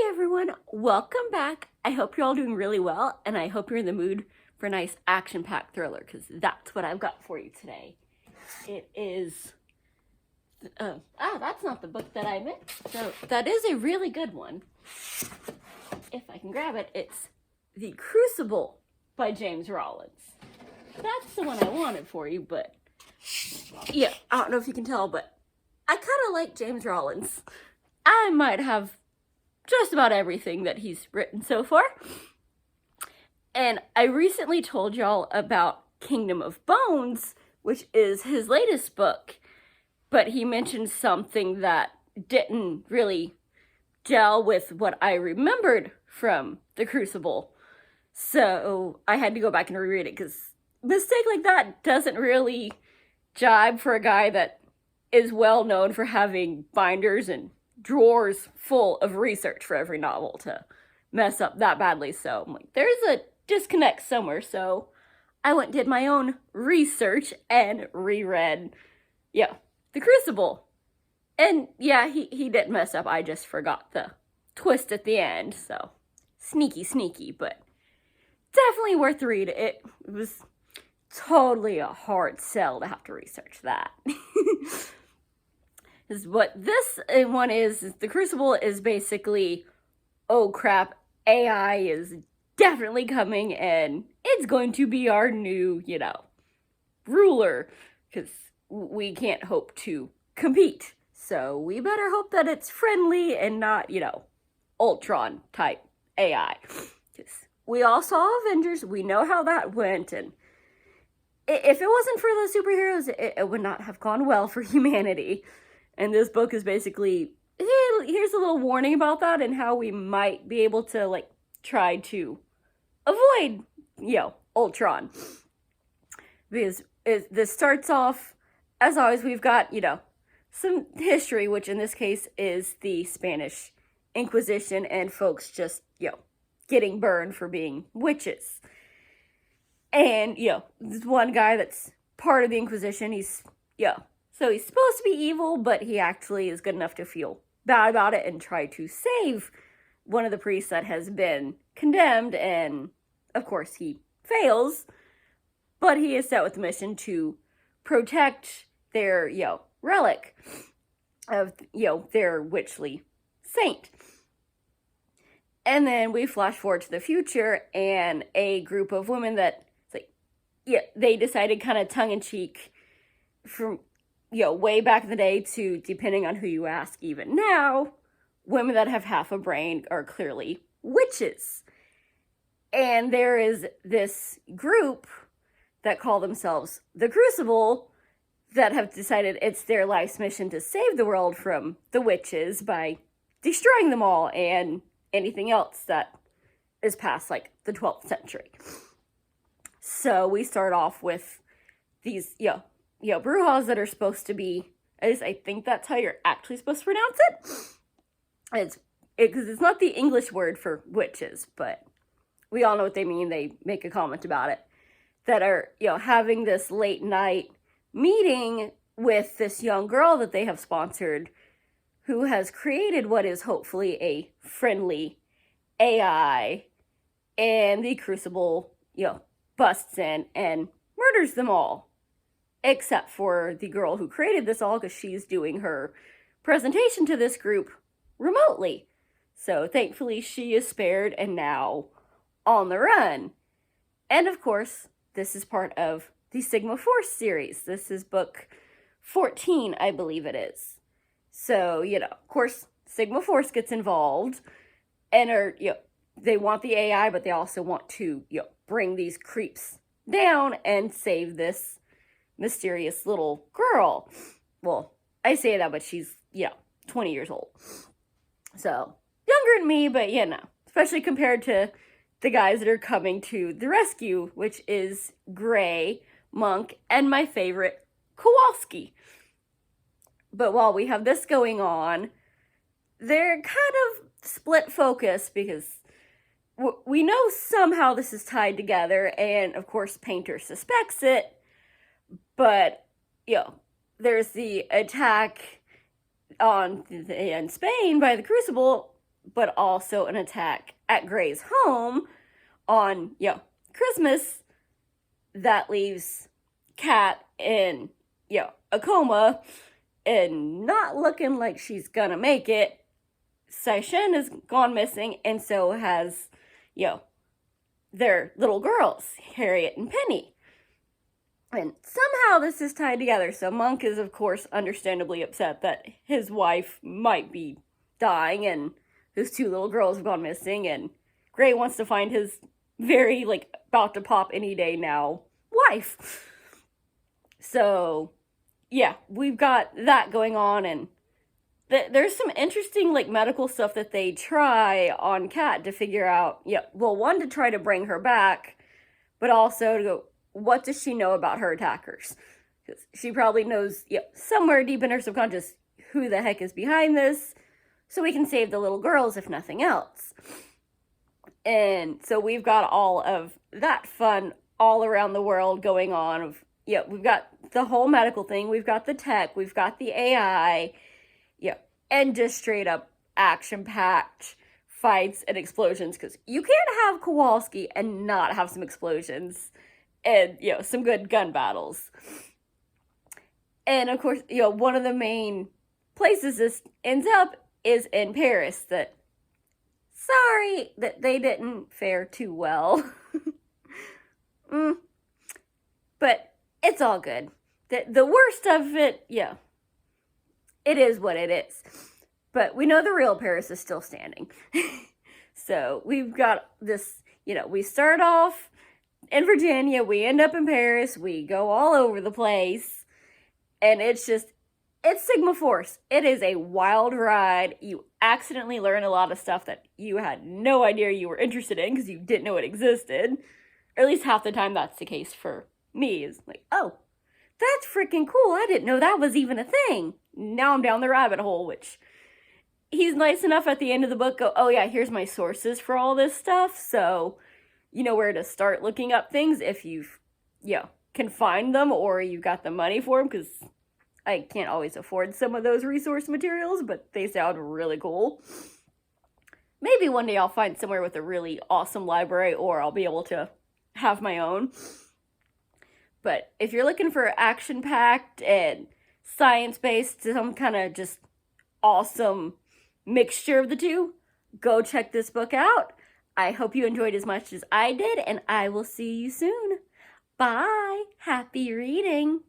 everyone, welcome back. I hope you're all doing really well, and I hope you're in the mood for a nice action-packed thriller, because that's what I've got for you today. It is, that's not the book that I meant, so that is a really good one. If I can grab it, it's The Crucible by James Rollins. That's the one I wanted for you, but, yeah, I don't know if you can tell, but I kind of like James Rollins. I might have just about everything that he's written so far. And I recently told y'all about Kingdom of Bones, which is his latest book, but he mentioned something that didn't really gel with what I remembered from The Crucible. So I had to go back and reread it, because a mistake like that doesn't really jibe for a guy that is well known for having binders and drawers full of research for every novel to mess up that badly. So I'm like, there's a disconnect somewhere. So I went and did my own research and reread, The Crucible. And yeah, he didn't mess up. I just forgot the twist at the end. So sneaky, but definitely worth the read. It was totally a hard sell to have to research that. Is what this one is The Crucible is basically, oh crap, AI is definitely coming and it's going to be our new, ruler, because we can't hope to compete. So we better hope that it's friendly and not, Ultron type AI. Because we all saw Avengers, we know how that went, and if it wasn't for the superheroes, it would not have gone well for humanity. And this book is basically, here's a little warning about that and how we might be able to, try to avoid, Ultron. Because this starts off, as always, we've got, some history, which in this case is the Spanish Inquisition and folks just, getting burned for being witches. And, this one guy that's part of the Inquisition, so he's supposed to be evil, but he actually is good enough to feel bad about it and try to save one of the priests that has been condemned. And, of course, he fails. But he is set with the mission to protect their, relic of, their witchly saint. And then we flash forward to the future, and a group of women that, they decided kind of tongue-in-cheek from way back in the day to, depending on who you ask even now, women that have half a brain are clearly witches. And there is this group that call themselves the Crucible that have decided it's their life's mission to save the world from the witches by destroying them all and anything else that is past, the 12th century. So we start off with these, Brujahs that are supposed to be, at least I think that's how you're actually supposed to pronounce it. Because it's not the English word for witches, but we all know what they mean. They make a comment about it. That are, having this late night meeting with this young girl that they have sponsored who has created what is hopefully a friendly AI. And the Crucible, busts in and murders them all. Except for the girl who created this all, because she's doing her presentation to this group remotely. So thankfully she is spared and now on the run. And of course, this is part of the Sigma Force series. This is book 14, I believe it is. So, of course, Sigma Force gets involved and are, they want the AI, but they also want to, bring these creeps down and save this mysterious little girl. Well, I say that, but she's, 20 years old. So, younger than me, but, especially compared to the guys that are coming to the rescue, which is Gray, Monk, and my favorite, Kowalski. But while we have this going on, they're kind of split focus because we know somehow this is tied together, and of course Painter suspects it, but, there's the attack in Spain by the Crucible, but also an attack at Gray's home on, Christmas that leaves Kat in, a coma and not looking like she's gonna make it. Saishen has gone missing, and so has, their little girls, Harriet and Penny. And somehow this is tied together. So Monk is, of course, understandably upset that his wife might be dying and his two little girls have gone missing. And Gray wants to find his very, about to pop any day now wife. So, yeah, we've got that going on. And there's some interesting, medical stuff that they try on Kat to figure out, one, to try to bring her back, but also to go, what does she know about her attackers? Because she probably knows, somewhere deep in her subconscious who the heck is behind this, so we can save the little girls if nothing else. And so we've got all of that fun all around the world going on. We've got the whole medical thing, we've got the tech, we've got the AI, and just straight up action-packed fights and explosions, because you can't have Kowalski and not have some explosions and, some good gun battles. And, of course, one of the main places this ends up is in Paris. Sorry that they didn't fare too well. But it's all good. The worst of it, it is what it is. But we know the real Paris is still standing. So we've got this, we start off in Virginia, we end up in Paris, we go all over the place, and it's Sigma Force. It is a wild ride. You accidentally learn a lot of stuff that you had no idea you were interested in because you didn't know it existed. Or at least half the time that's the case for me. Is oh, that's freaking cool. I didn't know that was even a thing. Now I'm down the rabbit hole, which he's nice enough at the end of the book go, oh yeah, here's my sources for all this stuff, so you know where to start looking up things if you've, can find them or you got the money for them, because I can't always afford some of those resource materials, but they sound really cool. Maybe one day I'll find somewhere with a really awesome library, or I'll be able to have my own. But if you're looking for action-packed and science-based, some kind of just awesome mixture of the two, go check this book out. I hope you enjoyed as much as I did, and I will see you soon. Bye. Happy reading.